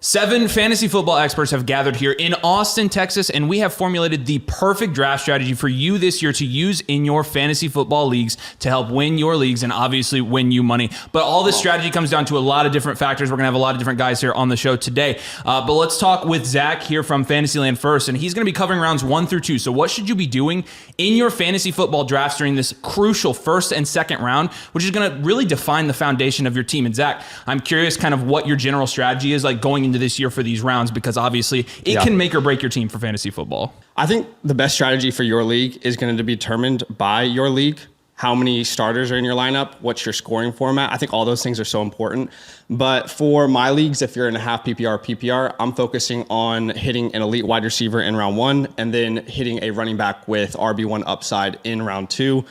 7 fantasy football experts have gathered here in Austin, Texas, and we have formulated the perfect draft strategy for you this year to use in your fantasy football leagues to help win your leagues and obviously win you money. But all this strategy comes down to a lot of different factors. We're going to have a lot of different guys here on the show today. But let's talk with Zach here from FantasyLand first, and he's going to be covering rounds 1 through 2. So what should you be doing in your fantasy football drafts during this crucial first and second round, which is going to really define the foundation of your team? And Zach, I'm curious kind of what your general strategy is like going into this year for these rounds, because obviously it can make or break your team for fantasy football. I think the best strategy for your league is going to be determined by your league. How many starters are in your lineup? What's your scoring format? I think all those things are so important. But for my leagues, if you're in a half PPR, PPR, I'm focusing on hitting an elite wide receiver in round 1 and then hitting a running back with RB1 upside in round 2.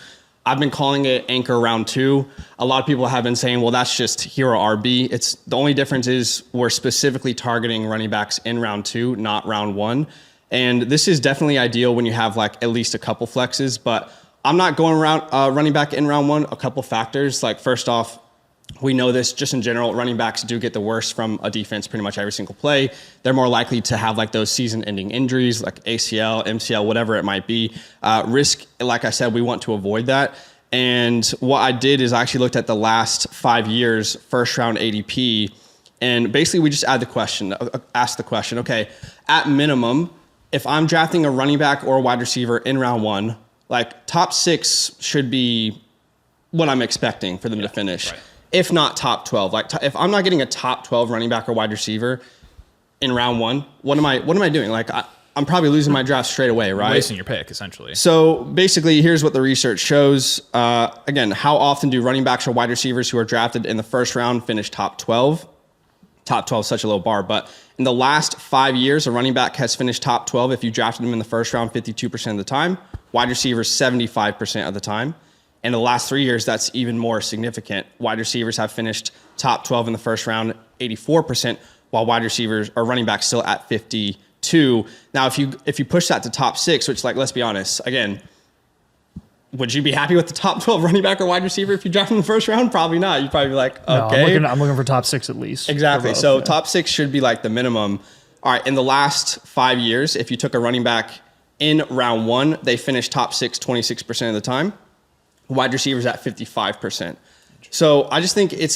I've been calling it anchor round 2. A lot of people have been saying, well, that's just hero RB. It's the only difference is we're specifically targeting running backs in round 2, not round 1. And this is definitely ideal when you have like at least a couple flexes, but I'm not going around running back in round 1. A couple factors, like first off, we know this just in general, running backs do get the worst from a defense pretty much every single play. They're more likely to have like those season-ending injuries like ACL, MCL, whatever it might be. Risk, like I said, we want to avoid that. And what I did is I actually looked at the last 5 years, first round ADP, and basically we just asked the question, okay, at minimum, if I'm drafting a running back or a wide receiver in round 1, like top 6 should be what I'm expecting for them to finish. Right. If not top 12, like if I'm not getting a top 12 running back or wide receiver in round 1, what am I doing? Like I'm probably losing my draft straight away, right? Wasting your pick, essentially. So basically, here's what the research shows. Again, how often do running backs or wide receivers who are drafted in the first round finish top 12? Top 12 is such a low bar, but in the last 5 years, a running back has finished top 12 if you drafted them in the first round 52% of the time, wide receivers 75% of the time. In the last 3 years, that's even more significant. Wide receivers have finished top 12 in the first round 84%, while wide receivers or running backs still at 52. Now, if you push that to top 6, which, like, let's be honest, again, would you be happy with the top 12 running back or wide receiver if you draft in the first round? Probably not. You'd probably be like, okay. No, I'm looking for top 6 at least. Exactly. So top 6 should be like the minimum. All right. In the last 5 years, if you took a running back in round 1, they finished top 6 26% of the time. Wide receivers at 55%. So I just think it's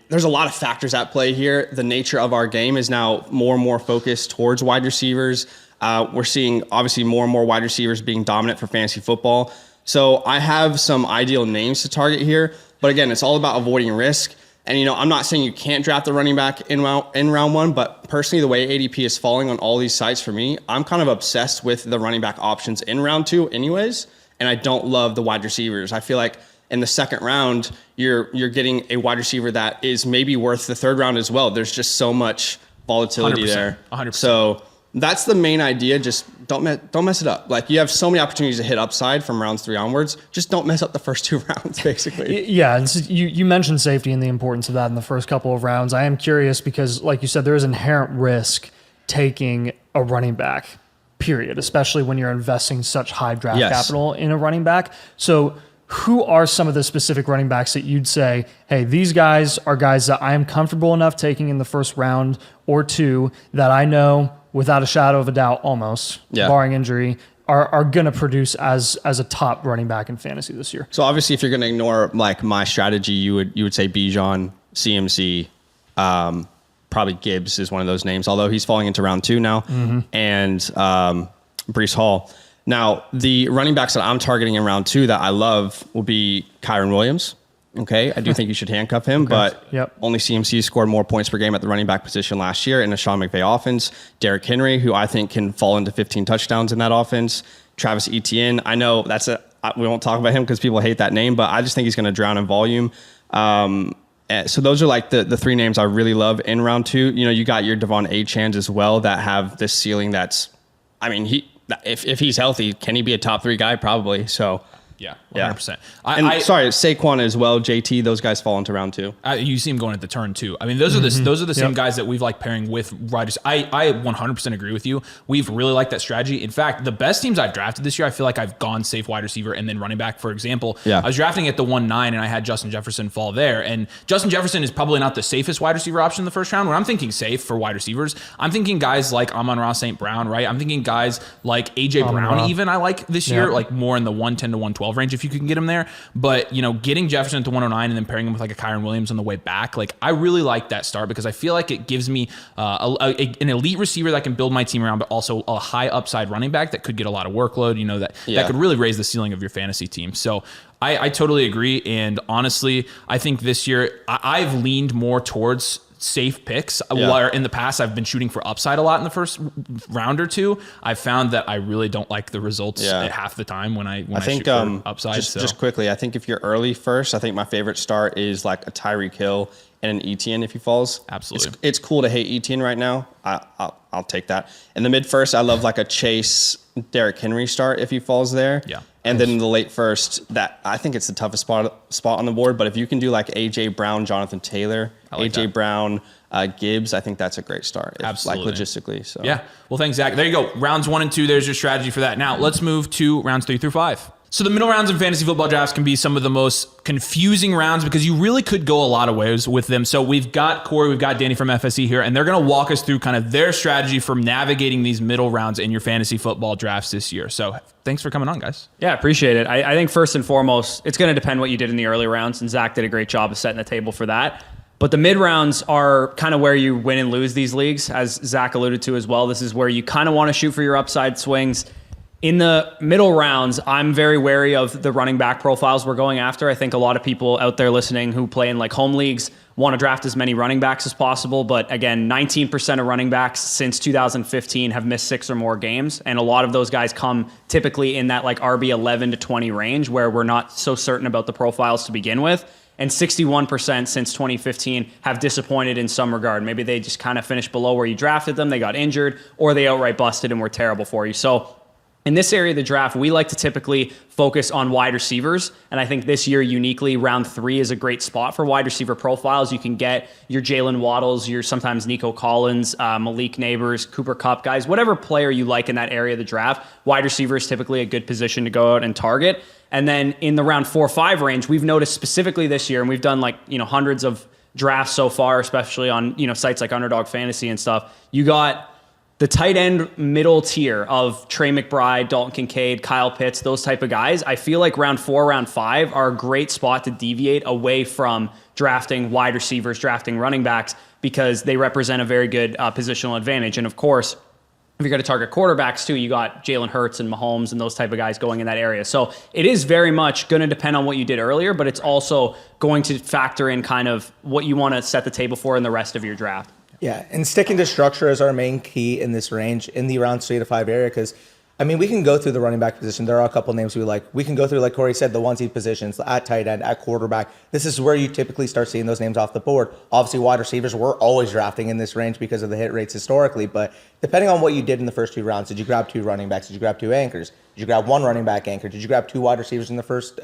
there's a lot of factors at play here. The nature of our game is now more and more focused towards wide receivers. We're seeing obviously more and more wide receivers being dominant for fantasy football. So I have some ideal names to target here, but again, it's all about avoiding risk. And I'm not saying you can't draft the running back in round 1, but personally, the way ADP is falling on all these sites for me, I'm kind of obsessed with the running back options in round 2 anyways. And I don't love the wide receivers. I feel like in the second round, you're getting a wide receiver that is maybe worth the third round as well. There's just so much volatility 100%, there. 100%. So that's the main idea. Just don't mess it up. Like, you have so many opportunities to hit upside from rounds 3 onwards. Just don't mess up the first 2 rounds, basically. Yeah, and so you mentioned safety and the importance of that in the first couple of rounds. I am curious because, like you said, there is inherent risk taking a running back, period, especially when you're investing such high draft capital in a running back. So who are some of the specific running backs that you'd say, hey, these guys are guys that I am comfortable enough taking in the first round or 2 that I know without a shadow of a doubt, almost, barring injury, are going to produce as a top running back in fantasy this year? So obviously, if you're going to ignore like my strategy, you would say Bijan, CMC, probably Gibbs is one of those names, although he's falling into round 2 now, and Breece Hall. Now, the running backs that I'm targeting in round 2 that I love will be Kyron Williams. Okay, I do think you should handcuff him, but only CMC scored more points per game at the running back position last year in a Sean McVay offense. Derrick Henry, who I think can fall into 15 touchdowns in that offense. Travis Etienne, I know we won't talk about him because people hate that name, but I just think he's going to drown in volume. So those are like the 3 names I really love in round 2. You got your Devon Achans as well that have this ceiling that's, I mean, if he's healthy, can he be a top 3 guy? Probably. So Yeah, 100%. Yeah. Sorry, Saquon as well, JT, those guys fall into round 2. You see him going at the turn too. I mean, those are the same guys that we've pairing with riders. I 100% agree with you. We've really liked that strategy. In fact, the best teams I've drafted this year, I feel like I've gone safe wide receiver and then running back. For example, I was drafting at the 1-9 and I had Justin Jefferson fall there. And Justin Jefferson is probably not the safest wide receiver option in the first round. When I'm thinking safe for wide receivers, I'm thinking guys like Amon-Ra St. Brown, right? I'm thinking guys like AJ Brown even I like this year, more in the 110 to 112 range if you can get him there. But, getting Jefferson at the 109 and then pairing him with a Kyron Williams on the way back, I really like that start because I feel like it gives me an elite receiver that can build my team around, but also a high upside running back that could get a lot of workload, that could really raise the ceiling of your fantasy team. So I totally agree. And honestly, I think this year I've leaned more towards safe picks. Where in the past I've been shooting for upside a lot in the first round or two. I've found that I really don't like the results at half the time when I think shoot for upside. Just quickly, I think if you're early first, I think my favorite start is like a Tyreek Hill and an ETN if he falls. Absolutely. It's cool to hate ETN right now. I'll take that. In the mid first, I love like a Chase Derrick Henry start if he falls there. Yeah. And then in the late first, that I think it's the toughest spot on the board. But if you can do like AJ Brown, Jonathan Taylor, AJ Brown, Gibbs, I think that's a great start. Absolutely. Logistically. So yeah. Well, thanks, Zach. There you go. Rounds 1 and 2. There's your strategy for that. Now let's move to rounds 3 through 5. So the middle rounds in fantasy football drafts can be some of the most confusing rounds because you really could go a lot of ways with them. So we've got Corey, we've got Danny from FSE here, and they're going to walk us through kind of their strategy for navigating these middle rounds in your fantasy football drafts this year. So thanks for coming on, guys. Yeah, appreciate it. I think first and foremost, it's going to depend what you did in the early rounds, and Zach did a great job of setting the table for that. But the mid rounds are kind of where you win and lose these leagues, as Zach alluded to as well. This is where you kind of want to shoot for your upside swings. In the middle rounds, I'm very wary of the running back profiles we're going after. I think a lot of people out there listening who play in home leagues want to draft as many running backs as possible. But again, 19% of running backs since 2015 have missed 6 or more games. And a lot of those guys come typically in that RB 11 to 20 range where we're not so certain about the profiles to begin with. And 61% since 2015 have disappointed in some regard. Maybe they just kind of finished below where you drafted them, they got injured, or they outright busted and were terrible for you. So in this area of the draft, we like to typically focus on wide receivers. And I think this year, uniquely, round 3 is a great spot for wide receiver profiles. You can get your Jalen Waddles, your sometimes Nico Collins, Malik Neighbors, Cooper Kupp guys, whatever player you like in that area of the draft. Wide receiver is typically a good position to go out and target. And then in the round 4-5 range, we've noticed specifically this year, and we've done hundreds of drafts so far, especially on sites like Underdog Fantasy and stuff. You got the tight end middle tier of Trey McBride, Dalton Kincaid, Kyle Pitts, those type of guys. I feel like round 4, round 5 are a great spot to deviate away from drafting wide receivers, drafting running backs, because they represent a very good positional advantage. And of course, if you're going to target quarterbacks too, you got Jalen Hurts and Mahomes and those type of guys going in that area. So it is very much going to depend on what you did earlier, but it's also going to factor in kind of what you want to set the table for in the rest of your draft. Yeah, and sticking to structure is our main key in this range, in the round 3 to 5 area, because, we can go through the running back position. There are a couple names we like. We can go through, like Corey said, the onesie positions, at tight end, at quarterback. This is where you typically start seeing those names off the board. Obviously, wide receivers, we're always drafting in this range because of the hit rates historically, but depending on what you did in the first 2 rounds, did you grab 2 running backs? Did you grab 2 anchors? Did you grab 1 running back anchor? Did you grab 2 wide receivers in the first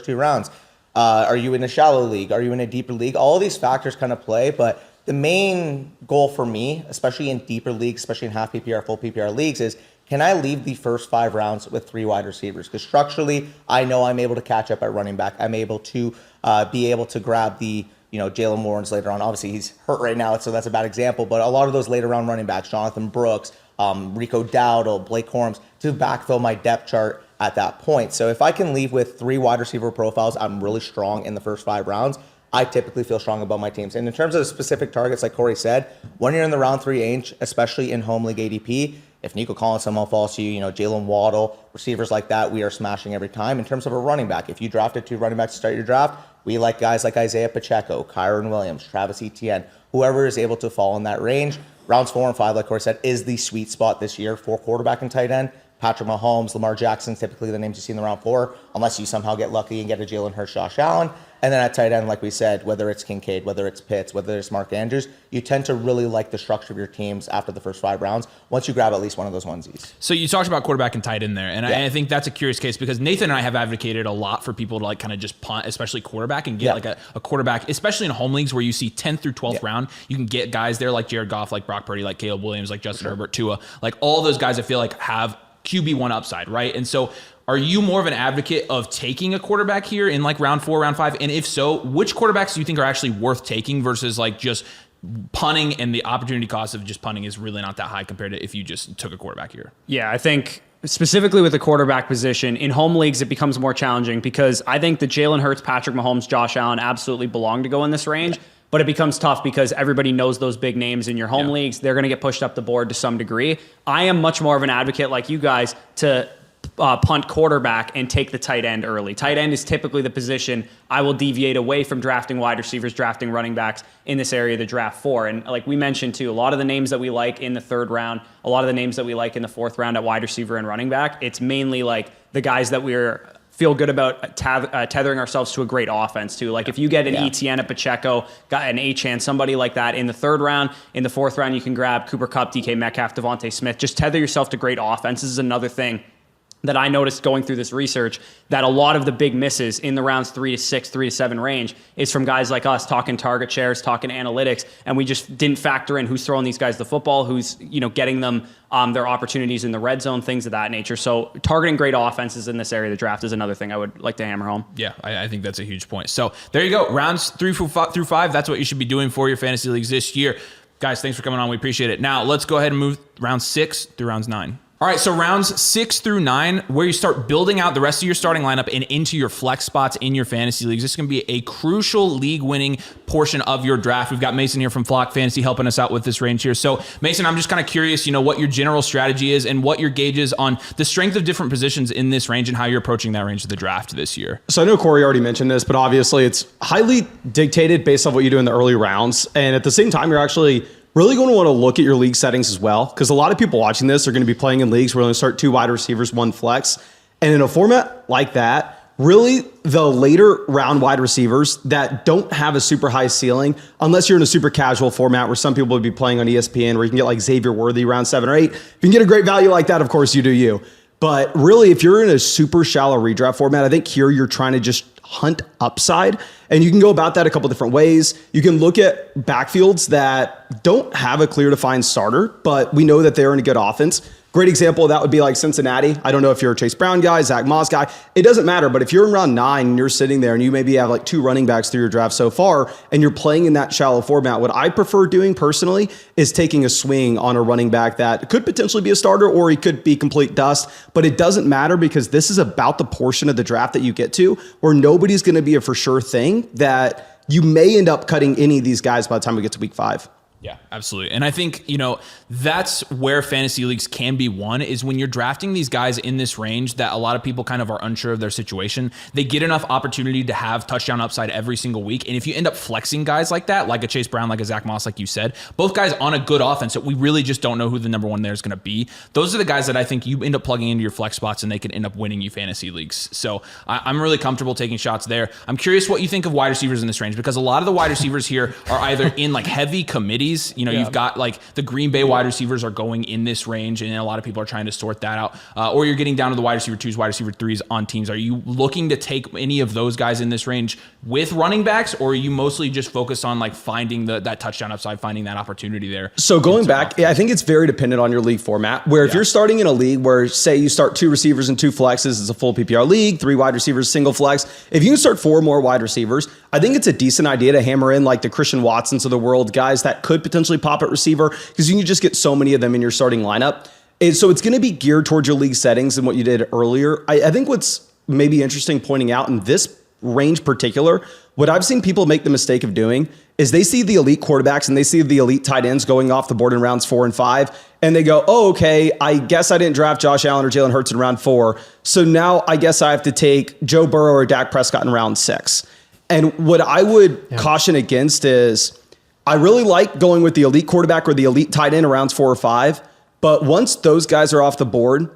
2 rounds? Are you in a shallow league? Are you in a deeper league? All of these factors kind of play, but the main goal for me, especially in deeper leagues, especially in half PPR, full PPR leagues, is can I leave the first 5 rounds with 3 wide receivers? Because structurally, I know I'm able to catch up at running back. I'm able to be able to grab the Jalen Warrens later on. Obviously, he's hurt right now, so that's a bad example. But a lot of those later round running backs, Jonathan Brooks, Rico Dowdle, Blake Corums, to backfill my depth chart at that point. So if I can leave with 3 wide receiver profiles, I'm really strong in the first 5 rounds. I typically feel strong about my teams. And in terms of specific targets, like Corey said, when you're in the round 3 range, especially in home league ADP, if Nico Collins somehow falls to you, Jalen Waddle, receivers like that, we are smashing every time. In terms of a running back, if you drafted 2 running backs to start your draft, we like guys like Isaiah Pacheco, Kyron Williams, Travis Etienne, whoever is able to fall in that range. Rounds 4 and 5, like Corey said, is the sweet spot this year for quarterback and tight end. Patrick Mahomes, Lamar Jackson, typically the names you see in the round 4, unless you somehow get lucky and get a Jalen Hurts, Josh Allen. And then at tight end, like we said, whether it's Kincaid, whether it's Pitts, whether it's Mark Andrews, you tend to really like the structure of your teams after the first 5 rounds once you grab at least one of those onesies. So you talked about quarterback and tight end there, and I think that's a curious case because Nathan and I have advocated a lot for people to like kind of just punt, especially quarterback, and get like a quarterback, especially in home leagues where you see 10th through 12th round. You can get guys there like Jared Goff, like Brock Purdy, like Caleb Williams, like Justin Herbert, Tua, like all those guys I feel like have QB1 upside, right? And so are you more of an advocate of taking a quarterback here in like round 4, round 5? And if so, which quarterbacks do you think are actually worth taking versus like just punting, and the opportunity cost of just punting is really not that high compared to if you just took a quarterback here? Yeah, I think specifically with the quarterback position, in home leagues, it becomes more challenging because I think the Jalen Hurts, Patrick Mahomes, Josh Allen absolutely belong to go in this range. But it becomes tough because everybody knows those big names in your home leagues. They're going to get pushed up the board to some degree. I am much more of an advocate like you guys to punt quarterback and take the tight end early. Tight end is typically the position I will deviate away from drafting wide receivers, drafting running backs in this area of the draft for. And like we mentioned too, a lot of the names that we like in the 3rd round, a lot of the names that we like in the 4th round at wide receiver and running back, it's mainly like the guys that feel good about tethering ourselves to a great offense too. Like if you get an ETN, a Pacheco, got an Achane, somebody like that in the 3rd round, in the 4th round, you can grab Cooper Kupp, DK Metcalf, Devontae Smith. Just tether yourself to great offenses is another thing that I noticed going through this research, that a lot of the big misses in the rounds 3 to 6, 3 to 7 range is from guys like us talking target shares, talking analytics, and we just didn't factor in who's throwing these guys the football, who's getting them their opportunities in the red zone, things of that nature. So targeting great offenses in this area of the draft is another thing I would like to hammer home. Yeah, I think that's a huge point. So there you go. Rounds 3 through 5, that's what you should be doing for your fantasy leagues this year. Guys, thanks for coming on. We appreciate it. Now let's go ahead and move round 6 through rounds 9. All right, so rounds 6 through 9, where you start building out the rest of your starting lineup and into your flex spots in your fantasy leagues. This is going to be a crucial league-winning portion of your draft. We've got Mason here from Flock Fantasy helping us out with this range here. So, Mason, I'm just kind of curious, what your general strategy is and what your gauge is on the strength of different positions in this range and how you're approaching that range of the draft this year. So I know Corey already mentioned this, but obviously it's highly dictated based on what you do in the early rounds. And at the same time, you're actually really going to want to look at your league settings as well, because a lot of people watching this are going to be playing in leagues where you're going to start 2 wide receivers, 1 flex. And in a format like that, really the later round wide receivers that don't have a super high ceiling, unless you're in a super casual format where some people would be playing on ESPN where you can get like Xavier Worthy round 7 or 8. If you can get a great value like that, of course you do you. But really, if you're in a super shallow redraft format, I think here you're trying to just hunt upside. And you can go about that a couple different ways. You can look at backfields that don't have a clear defined starter, but we know that they're in a good offense. Great example of that would be like Cincinnati. I don't know if you're a Chase Brown guy, Zach Moss guy. It doesn't matter. But if you're in round 9 and you're sitting there and you maybe have like 2 running backs through your draft so far and you're playing in that shallow format, what I prefer doing personally is taking a swing on a running back that could potentially be a starter or he could be complete dust. But it doesn't matter because this is about the portion of the draft that you get to where nobody's going to be a for sure thing, that you may end up cutting any of these guys by the time we get to week 5. Yeah, absolutely. And I think, that's where fantasy leagues can be won, is when you're drafting these guys in this range that a lot of people kind of are unsure of their situation. They get enough opportunity to have touchdown upside every single week. And if you end up flexing guys like that, like a Chase Brown, like a Zach Moss, like you said, both guys on a good offense that we really just don't know who the number 1 there is going to be. Those are the guys that I think you end up plugging into your flex spots and they can end up winning you fantasy leagues. So I'm really comfortable taking shots there. I'm curious what you think of wide receivers in this range, because a lot of the wide receivers here are either in like heavy committees. You've got like the Green Bay wide receivers are going in this range, and a lot of people are trying to sort that out. Or you're getting down to the wide receiver 2s, wide receiver 3s on teams. Are you looking to take any of those guys in this range with running backs, or are you mostly just focused on like finding that touchdown upside, finding that opportunity there? So going back, I think it's very dependent on your league format, where if you're starting in a league where, say, you start 2 receivers and 2 flexes, it's a full PPR league, 3 wide receivers, single flex. If you can start 4 more wide receivers, I think it's a decent idea to hammer in like the Christian Watsons of the world, guys that could potentially pop at receiver, because you can just get so many of them in your starting lineup. And so it's going to be geared towards your league settings and what you did earlier. I think what's maybe interesting pointing out in this range particular, what I've seen people make the mistake of doing is they see the elite quarterbacks and they see the elite tight ends going off the board in rounds 4 and 5. And they go, oh, okay, I guess I didn't draft Josh Allen or Jalen Hurts in round 4. So now I guess I have to take Joe Burrow or Dak Prescott in round 6. And what I would caution against is I really like going with the elite quarterback or the elite tight end in rounds 4 or 5. But once those guys are off the board,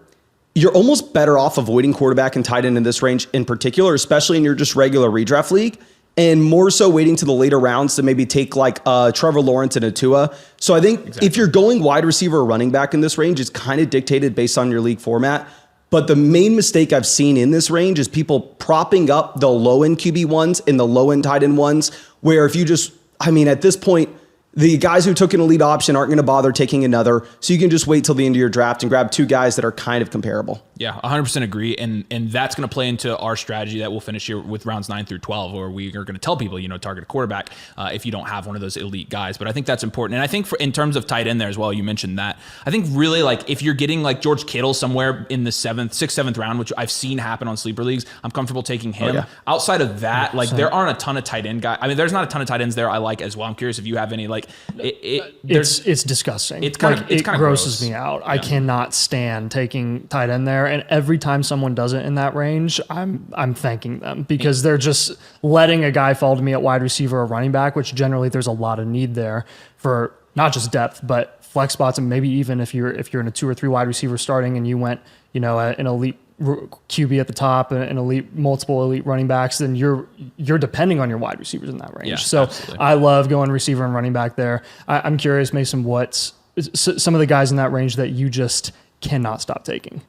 you're almost better off avoiding quarterback and tight end in this range in particular, especially in your just regular redraft league, and more so waiting to the later rounds to maybe take like Trevor Lawrence and a Tua. So I think if you're going wide receiver or running back in this range, it's kind of dictated based on your league format. But the main mistake I've seen in this range is people propping up the low-end QB ones and the low-end tight end ones, where if you just, I mean, at this point, the guys who took an elite option aren't going to bother taking another. So you can just wait till the end of your draft and grab two guys that are kind of comparable. Yeah, 100% agree. And that's going to play into our strategy that we'll finish here with rounds 9 through 12, where we are going to tell people, target a quarterback if you don't have one of those elite guys. But I think that's important. And I think in terms of tight end there as well, you mentioned that. I think really like if you're getting like George Kittle somewhere in the 6th, 7th round, which I've seen happen on sleeper leagues, I'm comfortable taking him. Oh, yeah. Outside of that, like there aren't a ton of tight end guys. I mean, there's not a ton of tight ends there I like as well. I'm curious if you have any like it's disgusting. It grosses gross. Me out. Yeah. I cannot stand taking tight end there, and every time someone does it in that range, I'm thanking them because they're just letting a guy fall to me at wide receiver or running back, which generally there's a lot of need there for not just depth but flex spots, and maybe even if you're in a 2 or 3 wide receiver starting and you went an elite QB at the top and multiple elite running backs, then you're depending on your wide receivers in that range. Yeah, so absolutely. I love going receiver and running back there. I'm curious, Mason, what's some of the guys in that range that you just cannot stop taking?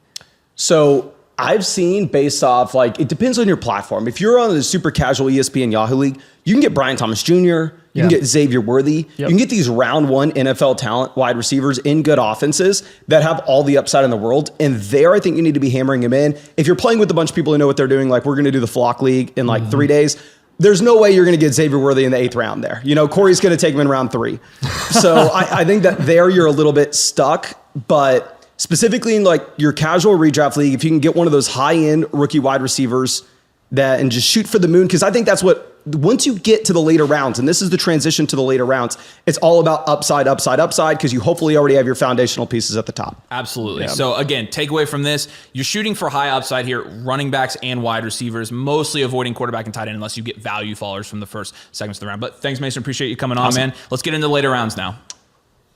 So I've seen based off, like, it depends on your platform. If you're on the super casual ESPN Yahoo League, you can get Brian Thomas Jr., you can get Xavier Worthy. Yep. You can get these round 1 NFL talent wide receivers in good offenses that have all the upside in the world. And there, I think you need to be hammering them in. If you're playing with a bunch of people who know what they're doing, like we're going to do the Flock League in like 3 days, there's no way you're going to get Xavier Worthy in the 8th round there. Corey's going to take him in round 3. So I think that there you're a little bit stuck. But specifically in like your casual redraft league, if you can get one of those high-end rookie wide receivers and just shoot for the moon, because I think that's what, once you get to the later rounds, and this is the transition to the later rounds, it's all about upside, because you hopefully already have your foundational pieces at the top. Absolutely. Yeah. So again, takeaway from this, you're shooting for high upside here, running backs and wide receivers, mostly avoiding quarterback and tight end unless you get value fallers from the first segments of the round. But thanks, Mason. Appreciate you coming on, man. Let's get into the later rounds now.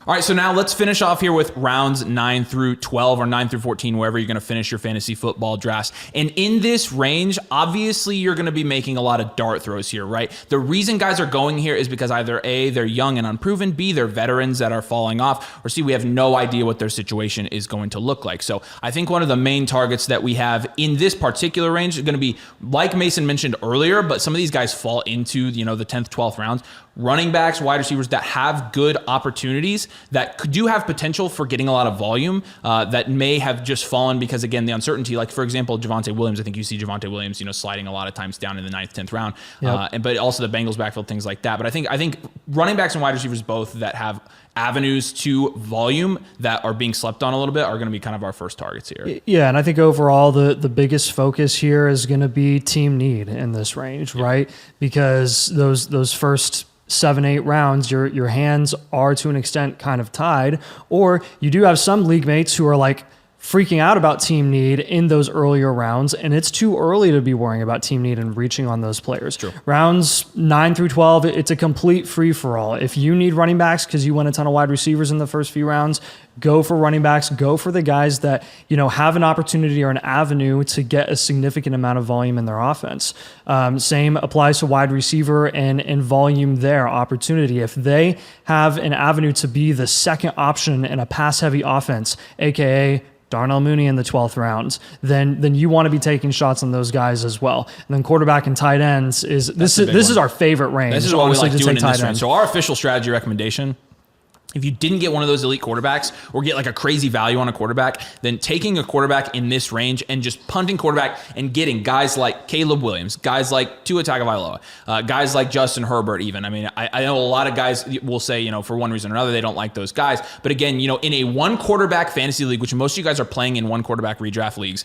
All right, so now let's finish off here with rounds 9 through 12 or 9 through 14, wherever you're going to finish your fantasy football drafts. And in this range, obviously, you're going to be making a lot of dart throws here, right? The reason guys are going here is because either A, they're young and unproven, B, they're veterans that are falling off, or C, we have no idea what their situation is going to look like. So I think one of the main targets that we have in this particular range is going to be, like Mason mentioned earlier, but some of these guys fall into, the 10th, 12th rounds. Running backs, wide receivers that have good opportunities, that do have potential for getting a lot of volume, that may have just fallen because, again, the uncertainty. Like, for example, Javonte Williams. I think you see Javonte Williams, sliding a lot of times down in the 9th, 10th round. Yep. But also the Bengals backfield, things like that. But I think running backs and wide receivers both that have avenues to volume that are being slept on a little bit are going to be kind of our first targets here. Yeah, and I think overall the biggest focus here is going to be team need in this range, right? Because those first 7-8 rounds, your hands are to an extent kind of tied, or you do have some league mates who are like freaking out about team need in those earlier rounds, and it's too early to be worrying about team need and reaching on those players. True. Rounds 9 through 12, it's a complete free-for-all. If you need running backs because you win a ton of wide receivers in the first few rounds, go for running backs, go for the guys that have an opportunity or an avenue to get a significant amount of volume in their offense. Same applies to wide receiver and volume there, opportunity. If they have an avenue to be the second option in a pass-heavy offense, aka Darnell Mooney in the 12th round, then you want to be taking shots on those guys as well. And then quarterback and tight ends this is our favorite range. This is what we like doing in this range. So our official strategy recommendation, if you didn't get one of those elite quarterbacks or get like a crazy value on a quarterback, then taking a quarterback in this range and just punting quarterback and getting guys like Caleb Williams, guys like Tua Tagovailoa, guys like Justin Herbert even. I mean, I know a lot of guys will say, for one reason or another, they don't like those guys. But again, in a one quarterback fantasy league, which most of you guys are playing in one quarterback redraft leagues,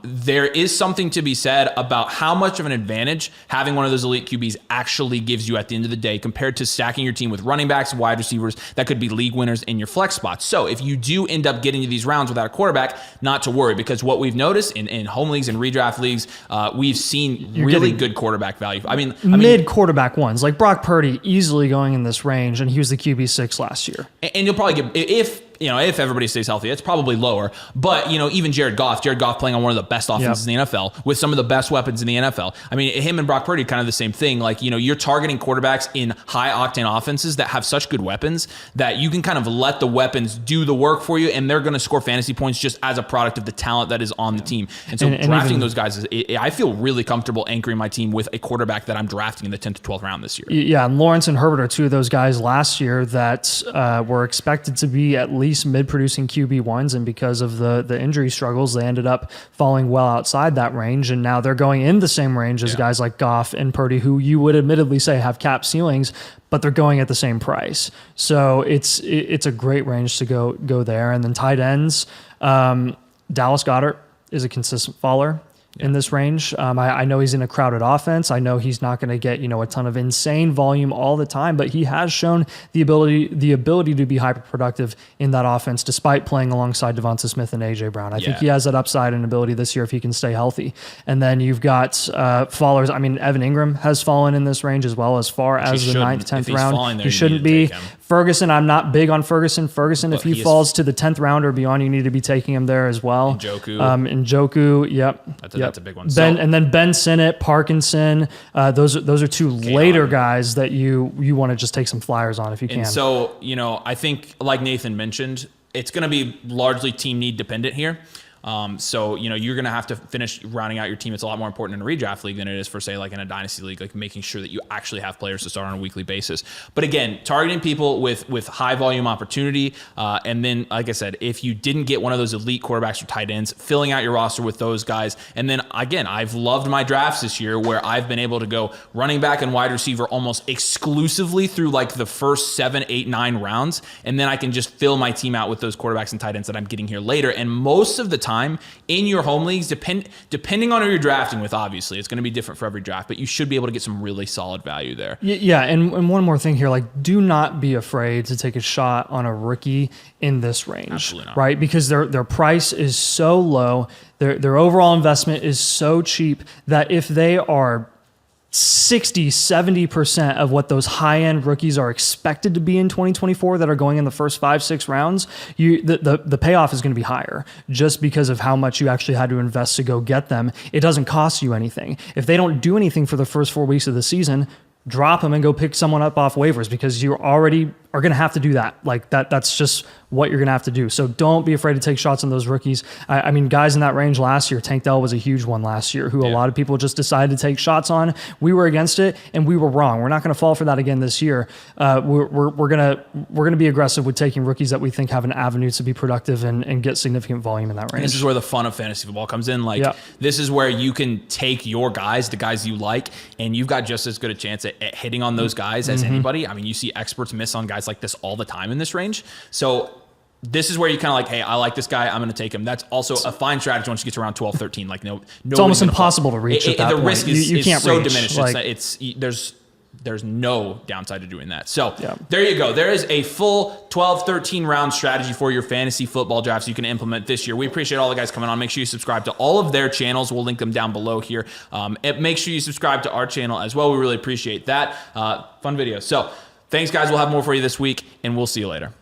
there is something to be said about how much of an advantage having one of those elite QBs actually gives you at the end of the day compared to stacking your team with running backs, wide receivers that could be league winners in your flex spots. So if you do end up getting to these rounds without a quarterback, not to worry, because what we've noticed in home leagues and redraft leagues, we've seen really good quarterback value. I mean, mid quarterback ones like Brock Purdy easily going in this range, and he was the QB6 last year. And you'll probably get if everybody stays healthy, it's probably lower. But, even Jared Goff playing on one of the best offenses in the NFL with some of the best weapons in the NFL. I mean, him and Brock Purdy, kind of the same thing. Like, you're targeting quarterbacks in high octane offenses that have such good weapons that you can kind of let the weapons do the work for you, and they're going to score fantasy points just as a product of the talent that is on the team. And so drafting those guys, I feel really comfortable anchoring my team with a quarterback that I'm drafting in the 10th to 12th round this year. Yeah, and Lawrence and Herbert are two of those guys last year that were expected to be at least mid-producing QB1s, and because of the injury struggles, they ended up falling well outside that range, and now they're going in the same range as guys like Goff and Purdy, who you would admittedly say have cap ceilings, but they're going at the same price. So it's a great range to go there. And then tight ends, Dallas Goedert is a consistent faller in this range. I know he's in a crowded offense. I know he's not going to get a ton of insane volume all the time, but he has shown the ability to be hyper productive in that offense, despite playing alongside Devonta Smith and AJ Brown. I think he has that upside and ability this year if he can stay healthy. And then you've got fallers. I mean, Evan Ingram has fallen in this range as well, as far as the 9th, 10th round. He shouldn't be. Ferguson, I'm not big on Ferguson. If he falls to the 10th round or beyond, you need to be taking him there as well. Njoku. Yep. That's a big one. And then Ben Sinnott, Parkinson. Those are two later guys that you want to just take some flyers on if you can. And so, I think, like Nathan mentioned, it's going to be largely team need dependent here. So, you're going to have to finish rounding out your team. It's a lot more important in a redraft league than it is for, say, like in a dynasty league, like making sure that you actually have players to start on a weekly basis. But again, targeting people with high volume opportunity. And then, like I said, if you didn't get one of those elite quarterbacks or tight ends, filling out your roster with those guys. And then again, I've loved my drafts this year where I've been able to go running back and wide receiver almost exclusively through like the first 7, 8, 9 rounds. And then I can just fill my team out with those quarterbacks and tight ends that I'm getting here later. And most of the time, in your home leagues, depending on who you're drafting with, obviously, it's going to be different for every draft, but you should be able to get some really solid value there. Yeah, and one more thing here, like, do not be afraid to take a shot on a rookie in this range. Absolutely not. Right? Because their price is so low, their overall investment is so cheap that if they are 60-70% of what those high-end rookies are expected to be in 2024 that are going in the first 5-6 rounds, the payoff is going to be higher just because of how much you actually had to invest to go get them. It doesn't cost you anything. If they don't do anything for the first 4 weeks of the season, drop them and go pick someone up off waivers, because you already are going to have to do that. Like that's just what you're going to have to do. So don't be afraid to take shots on those rookies. I mean, guys in that range last year, Tank Dell was a huge one last year who a lot of people just decided to take shots on. We were against it and we were wrong. We're not going to fall for that again this year. We're going to be aggressive with taking rookies that we think have an avenue to be productive and get significant volume in that range. And this is where the fun of fantasy football comes in. This is where you can take your guys, the guys you like, and you've got just as good a chance at hitting on those guys as anybody. I mean, you see experts miss on guys like this all the time in this range. So this is where you kind of like, hey, I like this guy, I'm going to take him. That's also a fine strategy once you get to around 12, 13. Like, it's almost impossible to reach at that the point. risk is you can't so reach. diminished. There's no downside to doing that. So there you go. There is a full 12, 13 round strategy for your fantasy football drafts you can implement this year. We appreciate all the guys coming on. Make sure you subscribe to all of their channels. We'll link them down below here. And make sure you subscribe to our channel as well. We really appreciate that. Fun video. So thanks, guys. We'll have more for you this week, and we'll see you later.